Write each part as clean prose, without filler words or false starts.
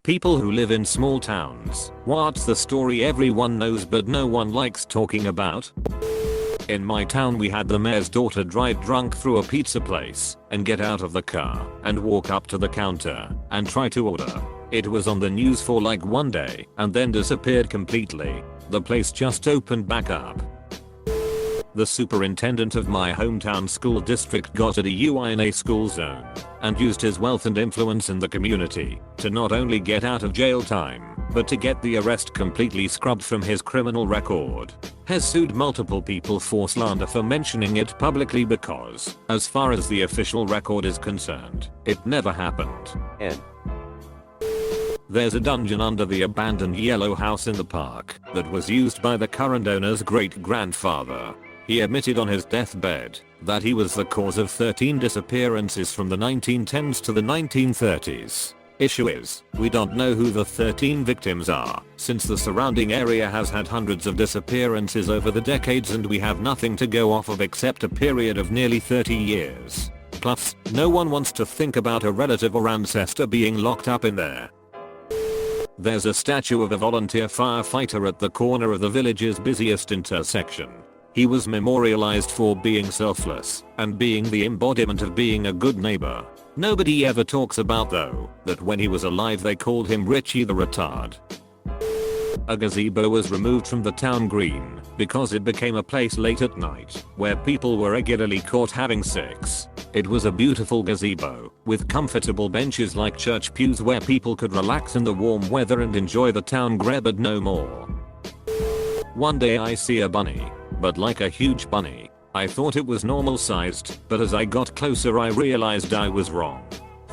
People who live in small towns. What's the story everyone knows but no one likes talking about? In my town we had the mayor's daughter drive drunk through a pizza place and get out of the car and walk up to the counter and try to order. It was on the news for like one day and then disappeared completely. The place just opened back up. The superintendent of my hometown school district got a DUI in a school zone and used his wealth and influence in the community to not only get out of jail time, but to get the arrest completely scrubbed from his criminal record. Has sued multiple people for slander for mentioning it publicly because, as far as the official record is concerned, it never happened. There's a dungeon under the abandoned yellow house in the park that was used by the current owner's great-grandfather. He admitted on his deathbed that he was the cause of 13 disappearances from the 1910s to the 1930s. Issue is, we don't know who the 13 victims are, since the surrounding area has had hundreds of disappearances over the decades and we have nothing to go off of except a period of nearly 30 years. Plus, no one wants to think about a relative or ancestor being locked up in there. There's a statue of a volunteer firefighter at the corner of the village's busiest intersection. He was memorialized for being selfless and being the embodiment of being a good neighbor. Nobody ever talks about though that when he was alive they called him Richie the Retard. A gazebo was removed from the town green because it became a place late at night where people were regularly caught having sex. It was a beautiful gazebo with comfortable benches like church pews where people could relax in the warm weather and enjoy the town grab but no more. One day I see a bunny, but like a huge bunny. I thought it was normal sized, but as I got closer I realized I was wrong.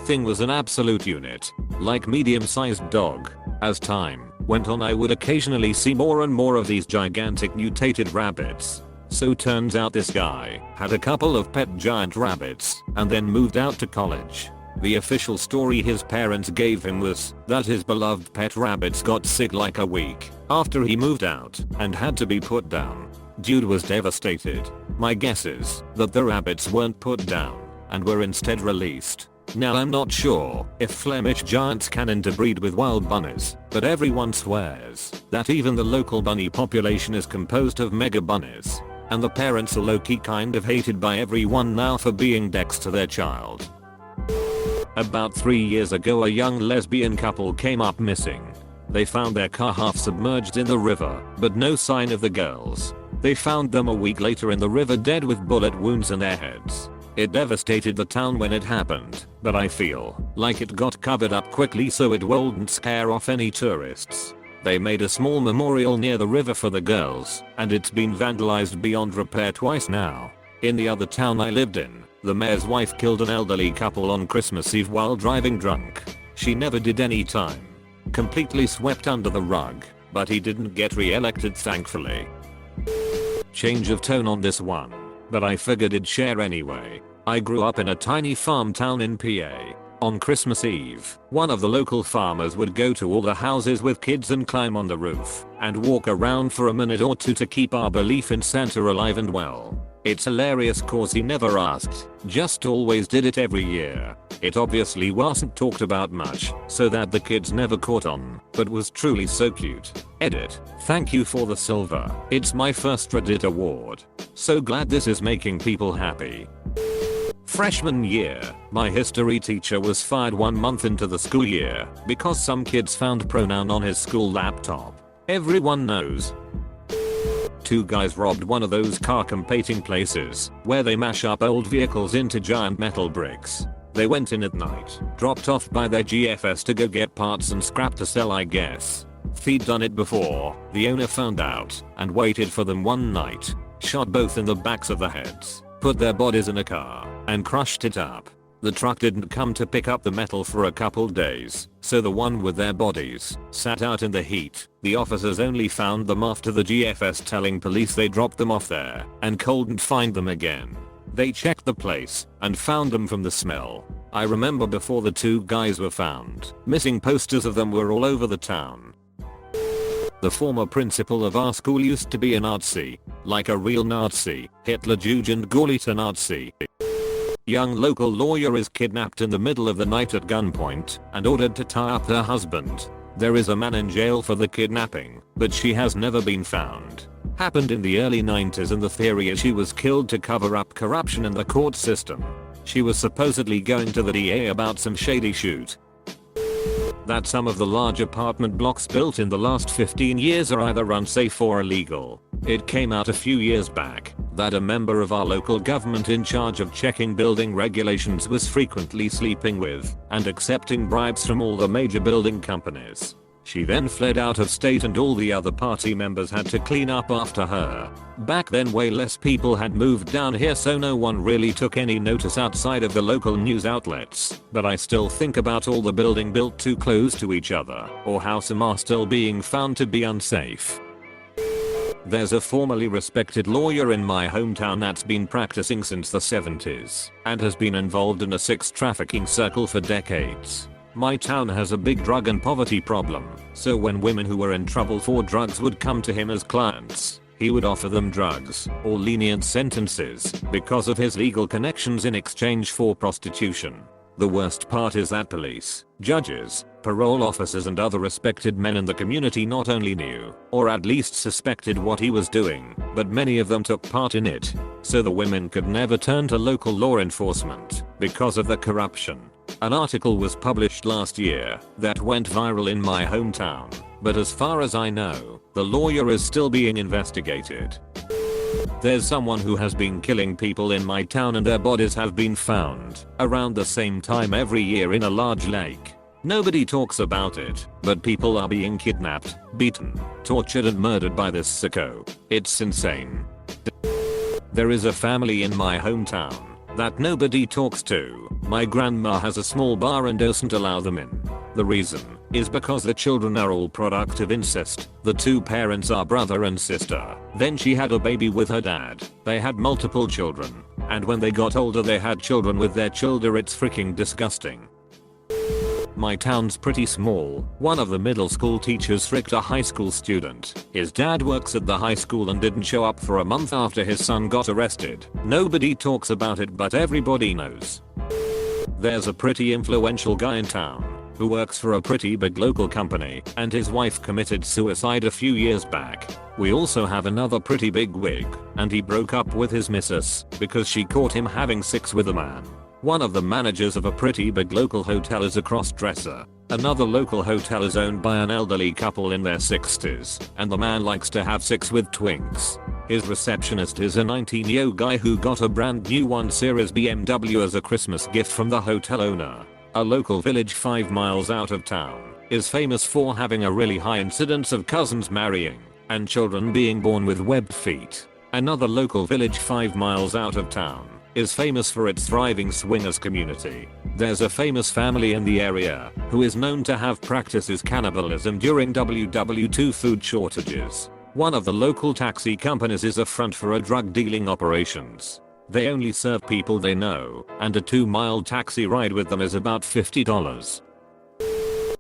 Thing was an absolute unit, like medium sized dog. As time went on I would occasionally see more and more of these gigantic mutated rabbits. So turns out this guy had a couple of pet giant rabbits and then moved out to college. The official story his parents gave him was that his beloved pet rabbits got sick like a week after he moved out and had to be put down. Dude was devastated. My guess is that the rabbits weren't put down and were instead released. Now I'm not sure if Flemish giants can interbreed with wild bunnies, but everyone swears that even the local bunny population is composed of mega bunnies, and the parents are low-key kind of hated by everyone now for being dicks to their child. About 3 years ago a young lesbian couple came up missing. They found their car half submerged in the river, but no sign of the girls. They found them a week later in the river dead with bullet wounds in their heads. It devastated the town when it happened, but I feel like it got covered up quickly so it wouldn't scare off any tourists. They made a small memorial near the river for the girls, and it's been vandalized beyond repair twice now. In the other town I lived in, the mayor's wife killed an elderly couple on Christmas Eve while driving drunk. She never did any time. Completely swept under the rug, but he didn't get re-elected thankfully. Change of tone on this one, but I figured I'd share anyway. I grew up in a tiny farm town in PA. On Christmas Eve, one of the local farmers would go to all the houses with kids and climb on the roof and walk around for a minute or two to keep our belief in Santa alive and well. It's hilarious cause he never asked, just always did it every year. It obviously wasn't talked about much, so that the kids never caught on, but was truly so cute. Edit. Thank you for the silver. It's my first Reddit award. So glad this is making people happy. Freshman year, my history teacher was fired 1 month into the school year because some kids found pronoun on his school laptop. Everyone knows. 2 guys robbed one of those car compating places where they mash up old vehicles into giant metal bricks. They went in at night, dropped off by their GFS to go get parts and scrap to sell I guess. They'd done it before, the owner found out and waited for them one night, shot both in the backs of the heads, put their bodies in a car, and crushed it up. The truck didn't come to pick up the metal for a couple days, so the one with their bodies sat out in the heat. The officers only found them after the GFS telling police they dropped them off there and couldn't find them again. They checked the place and found them from the smell. I remember before the 2 guys were found, missing posters of them were all over the town. The former principal of our school used to be a Nazi, like a real Nazi, Hitler Jugend Nazi. Young local lawyer is kidnapped in the middle of the night at gunpoint and ordered to tie up her husband. There is a man in jail for the kidnapping, but she has never been found. Happened in the early 90s and the theory is she was killed to cover up corruption in the court system. She was supposedly going to the DA about some shady shoot. That some of the large apartment blocks built in the last 15 years are either unsafe or illegal. It came out a few years back that a member of our local government in charge of checking building regulations was frequently sleeping with and accepting bribes from all the major building companies. She then fled out of state and all the other party members had to clean up after her. Back then way less people had moved down here, so no one really took any notice outside of the local news outlets, but I still think about all the building built too close to each other or how some are still being found to be unsafe. There's a formerly respected lawyer in my hometown that's been practicing since the 70s and has been involved in a sex trafficking circle for decades. My town has a big drug and poverty problem, so when women who were in trouble for drugs would come to him as clients, he would offer them drugs or lenient sentences because of his legal connections in exchange for prostitution. The worst part is that police, judges, parole officers and other respected men in the community not only knew, or at least suspected what he was doing, but many of them took part in it. So the women could never turn to local law enforcement because of the corruption. An article was published last year that went viral in my hometown, but as far as I know, the lawyer is still being investigated. There's someone who has been killing people in my town and their bodies have been found around the same time every year in a large lake. Nobody talks about it, but people are being kidnapped, beaten, tortured and murdered by this sicko. It's insane. There is a family in my hometown that nobody talks to. My grandma has a small bar and doesn't allow them in. The reason is because the children are all product of incest. The two parents are brother and sister. Then she had a baby with her dad. They had multiple children. And when they got older they had children with their children. It's freaking disgusting. My town's pretty small. One of the middle school teachers fricked a high school student. His dad works at the high school and didn't show up for a month after his son got arrested. Nobody talks about it but everybody knows. There's a pretty influential guy in town who works for a pretty big local company and his wife committed suicide a few years back. We also have another pretty big wig and he broke up with his missus because she caught him having sex with a man. One of the managers of a pretty big local hotel is a cross-dresser. Another local hotel is owned by an elderly couple in their 60s, and the man likes to have sex with twinks. His receptionist is a 19-year-old guy who got a brand new 1 Series BMW as a Christmas gift from the hotel owner. A local village 5 miles out of town is famous for having a really high incidence of cousins marrying and children being born with webbed feet. Another local village 5 miles out of town is famous for its thriving swingers community. There's a famous family in the area who is known to have practices cannibalism during WW2 food shortages. One of the local taxi companies is a front for a drug dealing operations. They only serve people they know, and a 2-mile taxi ride with them is about $50.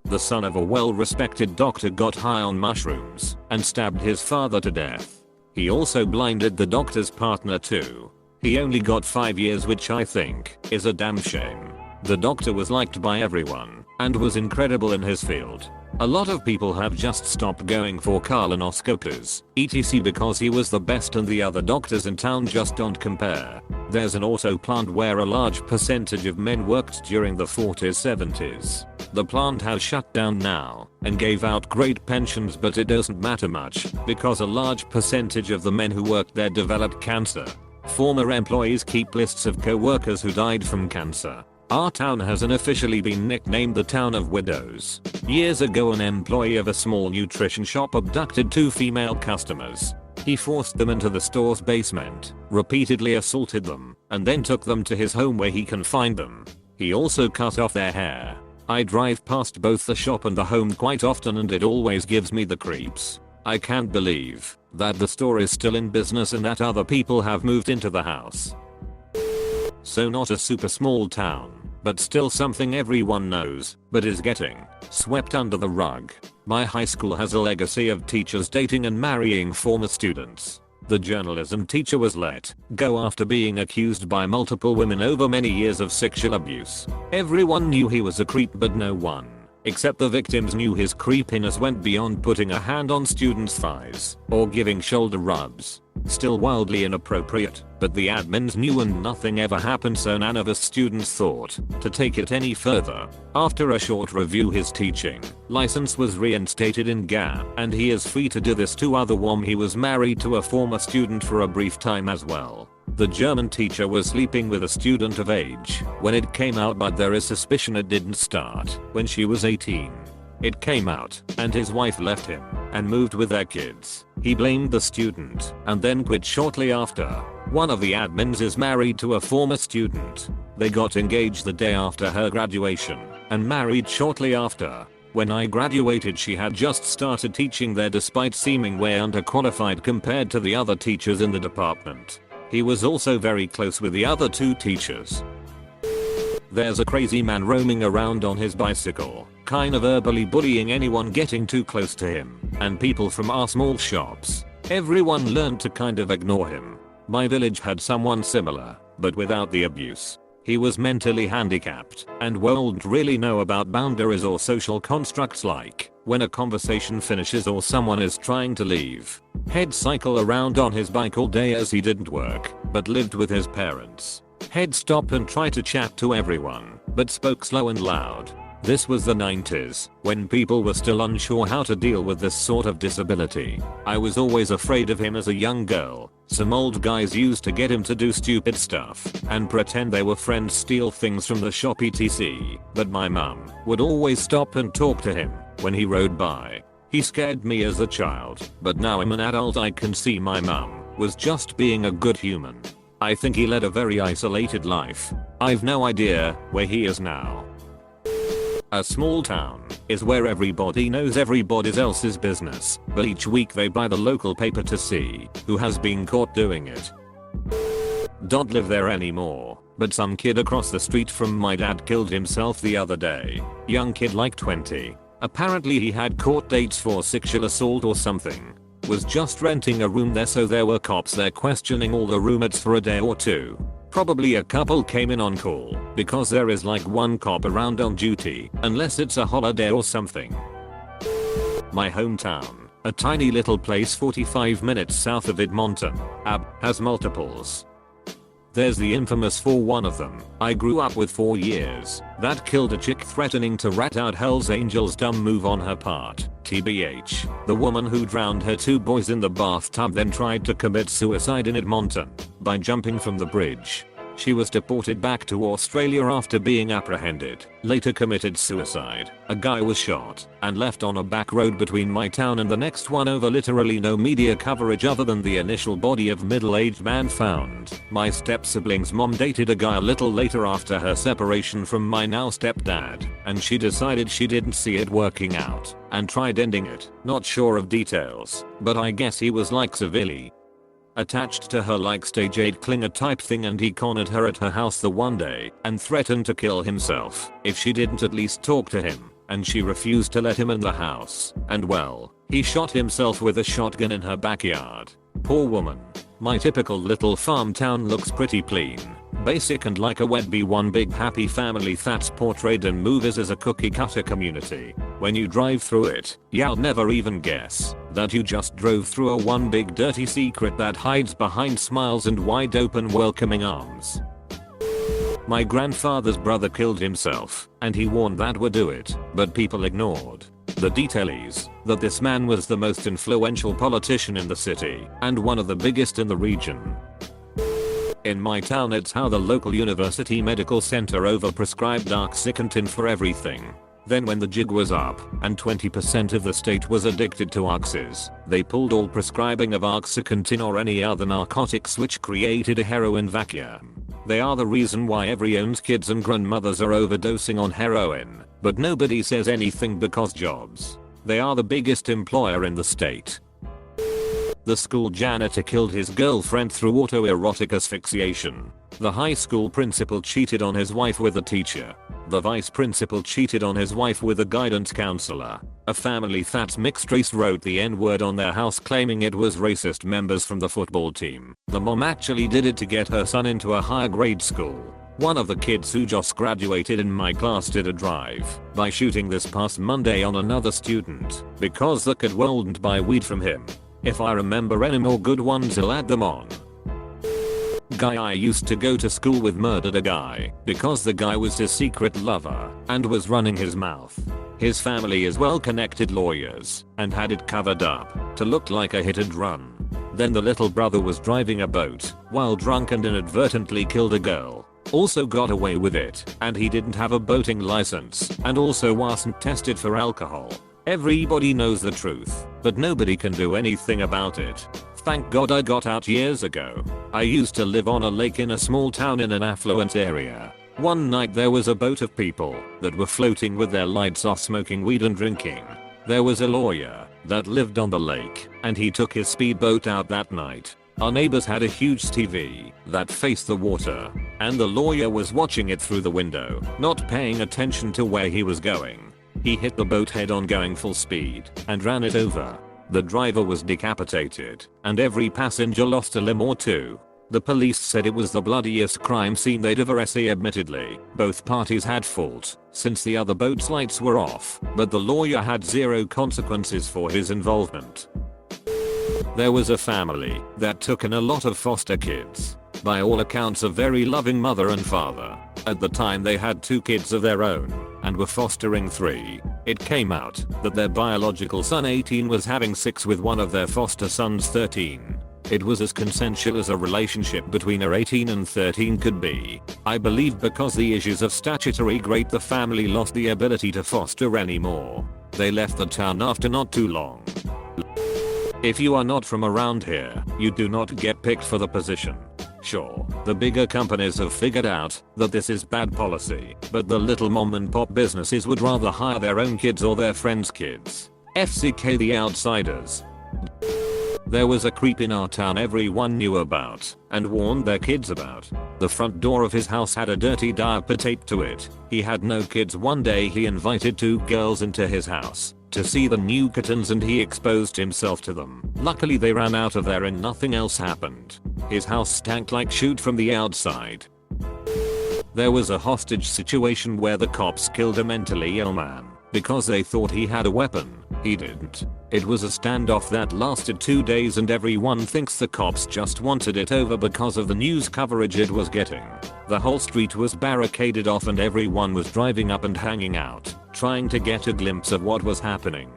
The son of a well-respected doctor got high on mushrooms and stabbed his father to death. He also blinded the doctor's partner too. He only got 5 years, which I think is a damn shame. The doctor was liked by everyone and was incredible in his field. A lot of people have just stopped going for colonoscopies, etc. because he was the best and the other doctors in town just don't compare. There's an auto plant where a large percentage of men worked during the 40s 70s. The plant has shut down now and gave out great pensions, but it doesn't matter much because a large percentage of the men who worked there developed cancer. Former employees keep lists of co-workers who died from cancer. Our town has unofficially been nicknamed the town of widows. Years ago an employee of a small nutrition shop abducted 2 female customers. He forced them into the store's basement, repeatedly assaulted them, and then took them to his home where he confined them. He also cut off their hair. I drive past both the shop and the home quite often and it always gives me the creeps. I can't believe that the store is still in business and that other people have moved into the house. So not a super small town, but still something everyone knows, but is getting swept under the rug. My high school has a legacy of teachers dating and marrying former students. The journalism teacher was let go after being accused by multiple women over many years of sexual abuse. Everyone knew he was a creep, but no one, except the victims, knew his creepiness went beyond putting a hand on students' thighs or giving shoulder rubs. Still wildly inappropriate, but the admins knew and nothing ever happened, so none of us students thought to take it any further. After a short review, his teaching license was reinstated in GA, and he is free to do this to other WOM. He was married to a former student for a brief time as well. The German teacher was sleeping with a student of age when it came out, but there is suspicion it didn't start when she was 18. It came out, and his wife left him and moved with their kids. He blamed the student and then quit shortly after. One of the admins is married to a former student. They got engaged the day after her graduation and married shortly after. When I graduated, she had just started teaching there despite seeming way underqualified compared to the other teachers in the department. He was also very close with the other two teachers. There's a crazy man roaming around on his bicycle, kind of verbally bullying anyone getting too close to him, and people from our small shops. Everyone learned to kind of ignore him. My village had someone similar, but without the abuse. He was mentally handicapped and won't really know about boundaries or social constructs, like when a conversation finishes or someone is trying to leave. He'd cycle around on his bike all day as he didn't work, but lived with his parents. He'd stop and try to chat to everyone, but spoke slow and loud. This was the 90s, when people were still unsure how to deal with this sort of disability. I was always afraid of him as a young girl. Some old guys used to get him to do stupid stuff and pretend they were friends, steal things from the shop etc. But my mum would always stop and talk to him when he rode by. He scared me as a child, but now I'm an adult, I can see my mum was just being a good human. I think he led a very isolated life. I've no idea where he is now. A small town is where everybody knows everybody else's business, but each week they buy the local paper to see who has been caught doing it. Don't live there anymore, but some kid across the street from my dad killed himself the other day. Young kid like 20. Apparently he had court dates for sexual assault or something. Was just renting a room there, so there were cops there questioning all the roommates for a day or two. Probably a couple came in on call, because there is like one cop around on duty, unless it's a holiday or something. My hometown, a tiny little place 45 minutes south of Edmonton, has multiples. There's the infamous 4 of them I grew up with 4 years that killed a chick threatening to rat out Hell's Angels. Dumb move on her part, TBH. The woman who drowned her 2 boys in the bathtub then tried to commit suicide in Edmonton by jumping from the bridge. She was deported back to Australia after being apprehended, later committed suicide. A guy was shot and left on a back road between my town and the next one over literally no media coverage other than the initial body of middle-aged man found. My step-sibling's mom dated a guy a little later after her separation from my now stepdad, and she decided she didn't see it working out and tried ending it. Not sure of details, but I guess he was like severely attached to her, like stage 8 clinger type thing, and he cornered her at her house the one day and threatened to kill himself if she didn't at least talk to him, and she refused to let him in the house, and well, he shot himself with a shotgun in her backyard. Poor woman. My typical little farm town looks pretty clean, basic and like a would be one big happy family that's portrayed in movies as a cookie cutter community. When you drive through it, you'll never even guess that you just drove through a one big dirty secret that hides behind smiles and wide open welcoming arms. My grandfather's brother killed himself, and he warned that would do it, but people ignored. The detail is that this man was the most influential politician in the city and one of the biggest in the region. In my town, it's how the local university medical center overprescribed oxycontin for everything. Then when the jig was up and 20% of the state was addicted to oxys, they pulled all prescribing of oxycontin or any other narcotics, which created a heroin vacuum. They are the reason why everyone's kids and grandmothers are overdosing on heroin, but nobody says anything because jobs. They are the biggest employer in the state. The school janitor killed his girlfriend through autoerotic asphyxiation. The high school principal cheated on his wife with a teacher. The vice principal cheated on his wife with a guidance counselor. A family that's mixed race wrote the N-word on their house claiming it was racist members from the football team. The mom actually did it to get her son into a higher grade school. One of the kids who just graduated in my class did a drive-by shooting this past Monday on another student because the kid wouldn't buy weed from him. If I remember any more good ones, I'll add them on. Guy I used to go to school with murdered a guy because the guy was his secret lover and was running his mouth. His family is well-connected lawyers and had it covered up to look like a hit and run. Then the little brother was driving a boat while drunk and inadvertently killed a girl. Also got away with it, and he didn't have a boating license and also wasn't tested for alcohol. Everybody knows the truth, but nobody can do anything about it. Thank God I got out years ago. I used to live on a lake in a small town in an affluent area. One night there was a boat of people that were floating with their lights off, smoking weed and drinking. There was a lawyer that lived on the lake, and he took his speedboat out that night. Our neighbors had a huge TV that faced the water, and the lawyer was watching it through the window, not paying attention to where he was going. He hit the boat head on going full speed and ran it over. The driver was decapitated, and every passenger lost a limb or two. The police said it was the bloodiest crime scene they'd ever seen. Admittedly, both parties had fault, since the other boat's lights were off, but the lawyer had zero consequences for his involvement. There was a family that took in a lot of foster kids. By all accounts a very loving mother and father. At the time they had 2 kids of their own and were fostering 3. It came out that their biological son 18 was having sex with one of their foster sons 13. It was as consensual as a relationship between a 18 and 13 could be. I believe because the issues of statutory rape the family lost the ability to foster anymore. They left the town after not too long. If you are not from around here, you do not get picked for the position. Sure, the bigger companies have figured out that this is bad policy, but the little mom and pop businesses would rather hire their own kids or their friends' kids. FCK the outsiders. There was a creep in our town everyone knew about and warned their kids about. The front door of his house had a dirty diaper taped to it. He had no kids. One day he invited 2 girls into his house to see the new kittens, and he exposed himself to them. Luckily they ran out of there and nothing else happened. His house stank like shoot from the outside. There was a hostage situation where the cops killed a mentally ill man because they thought he had a weapon. He didn't. It was a standoff that lasted 2 days, and everyone thinks the cops just wanted it over because of the news coverage it was getting. The whole street was barricaded off and everyone was driving up and hanging out, trying to get a glimpse of what was happening.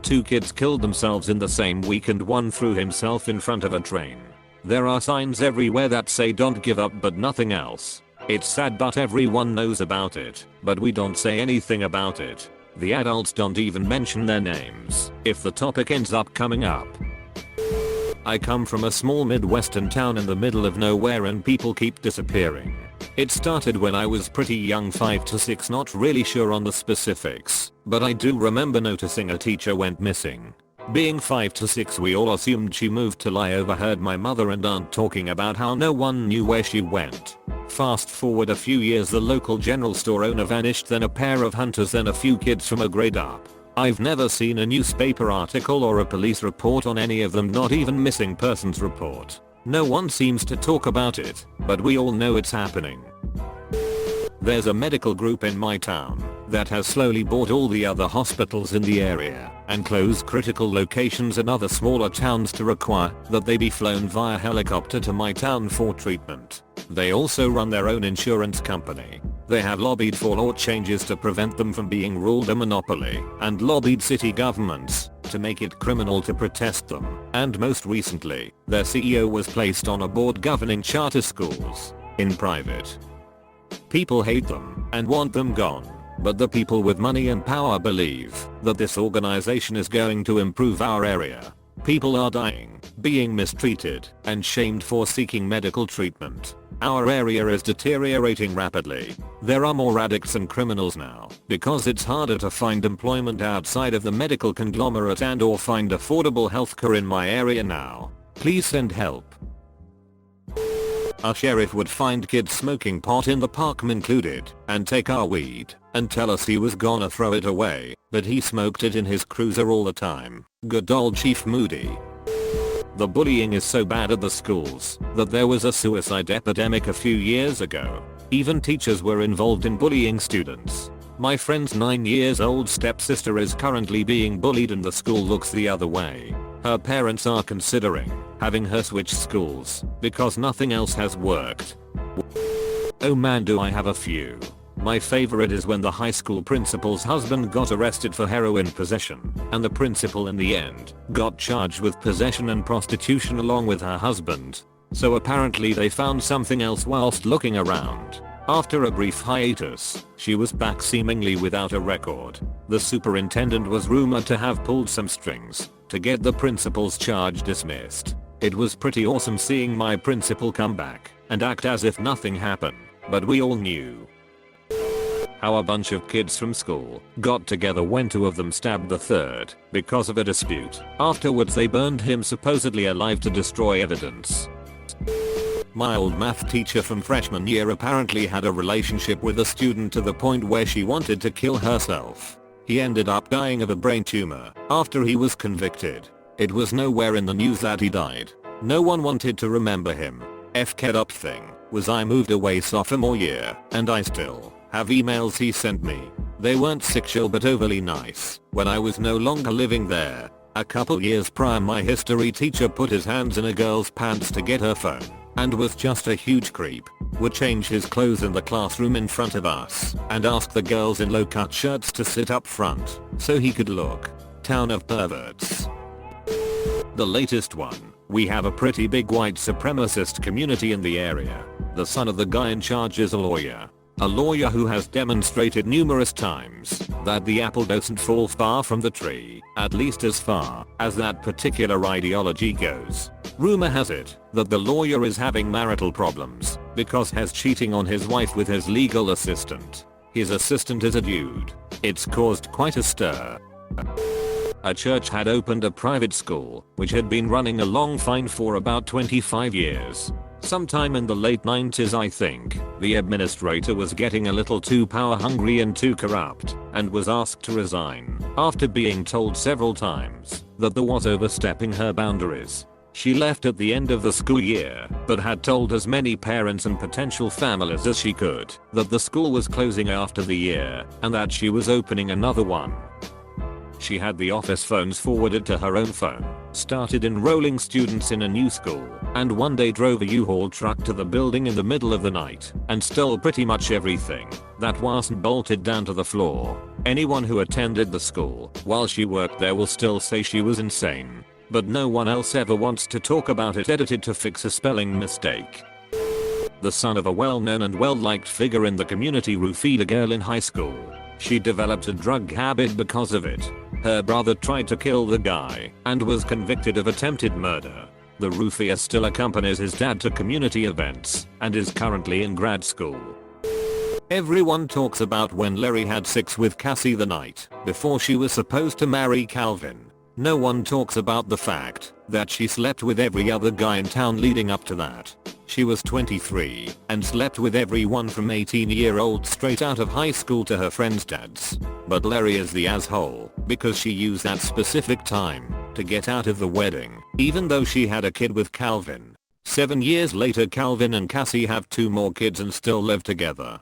2 kids killed themselves in the same week and one threw himself in front of a train. There are signs everywhere that say don't give up, but nothing else. It's sad, but everyone knows about it, but we don't say anything about it. The adults don't even mention their names if the topic ends up coming up. I come from a small Midwestern town in the middle of nowhere and people keep disappearing. It started when I was pretty young, 5 to 6, not really sure on the specifics, but I do remember noticing a teacher went missing. Being 5 to 6, we all assumed she moved till I overheard my mother and aunt talking about how no one knew where she went. Fast forward a few years, the local general store owner vanished, then a pair of hunters, then a few kids from a grade up. I've never seen a newspaper article or a police report on any of them, not even missing persons report. No one seems to talk about it, but we all know it's happening. There's a medical group in my town that has slowly bought all the other hospitals in the area and closed critical locations in other smaller towns to require that they be flown via helicopter to my town for treatment. They also run their own insurance company. They have lobbied for law changes to prevent them from being ruled a monopoly and lobbied city governments to make it criminal to protest them. And most recently, their CEO was placed on a board governing charter schools in private. People hate them and want them gone, but the people with money and power believe that this organization is going to improve our area. People are dying, being mistreated, and shamed for seeking medical treatment. Our area is deteriorating rapidly. There are more addicts and criminals now because it's harder to find employment outside of the medical conglomerate and or find affordable healthcare in my area now. Please send help. A sheriff would find kids smoking pot in the park, me included, and take our weed and tell us he was gonna throw it away, but he smoked it in his cruiser all the time. Good old Chief Moody. The bullying is so bad at the schools that there was a suicide epidemic a few years ago. Even teachers were involved in bullying students. My friend's 9 years old stepsister is currently being bullied and the school looks the other way. Her parents are considering having her switch schools because nothing else has worked. Oh man, do I have a few. My favorite is when the high school principal's husband got arrested for heroin possession, and the principal in the end got charged with possession and prostitution along with her husband. So apparently they found something else whilst looking around. After a brief hiatus, she was back seemingly without a record. The superintendent was rumored to have pulled some strings to get the principal's charge dismissed. It was pretty awesome seeing my principal come back and act as if nothing happened, but we all knew. How a bunch of kids from school got together when 2 of them stabbed the third because of a dispute. Afterwards they burned him supposedly alive to destroy evidence. My old math teacher from freshman year apparently had a relationship with a student to the point where she wanted to kill herself. He ended up dying of a brain tumor after he was convicted. It was nowhere in the news that he died. No one wanted to remember him. F-ked up thing was I moved away sophomore year and I still have emails he sent me. They weren't sexual but overly nice when I was no longer living there. A couple years prior my history teacher put his hands in a girl's pants to get her phone and was just a huge creep. Would change his clothes in the classroom in front of us and ask the girls in low-cut shirts to sit up front so he could look. Town of perverts. The latest one. We have a pretty big white supremacist community in the area. The son of the guy in charge is a lawyer. A lawyer who has demonstrated numerous times that the apple doesn't fall far from the tree, at least as far as that particular ideology goes. Rumor has it that the lawyer is having marital problems because he's cheating on his wife with his legal assistant. His assistant is a dude. It's caused quite a stir. A church had opened a private school which had been running along fine for about 25 years. Sometime in the late 90s I think, the administrator was getting a little too power hungry and too corrupt and was asked to resign after being told several times that there was overstepping her boundaries. She left at the end of the school year but had told as many parents and potential families as she could that the school was closing after the year and that she was opening another one. She had the office phones forwarded to her own phone, started enrolling students in a new school, and one day drove a U-Haul truck to the building in the middle of the night and stole pretty much everything that wasn't bolted down to the floor. Anyone who attended the school while she worked there will still say she was insane, but no one else ever wants to talk about it edited to fix a spelling mistake. The son of a well-known and well-liked figure in the community roofied a girl in high school. She developed a drug habit because of it. Her brother tried to kill the guy and was convicted of attempted murder. The roofier still accompanies his dad to community events and is currently in grad school. Everyone talks about when Larry had sex with Cassie the night before she was supposed to marry Calvin. No one talks about the fact that she slept with every other guy in town leading up to that. She was 23 and slept with everyone from 18-year-olds straight out of high school to her friends' dads. But Larry is the asshole because she used that specific time to get out of the wedding, even though she had a kid with Calvin. 7 years later Calvin and Cassie have 2 more kids and still live together.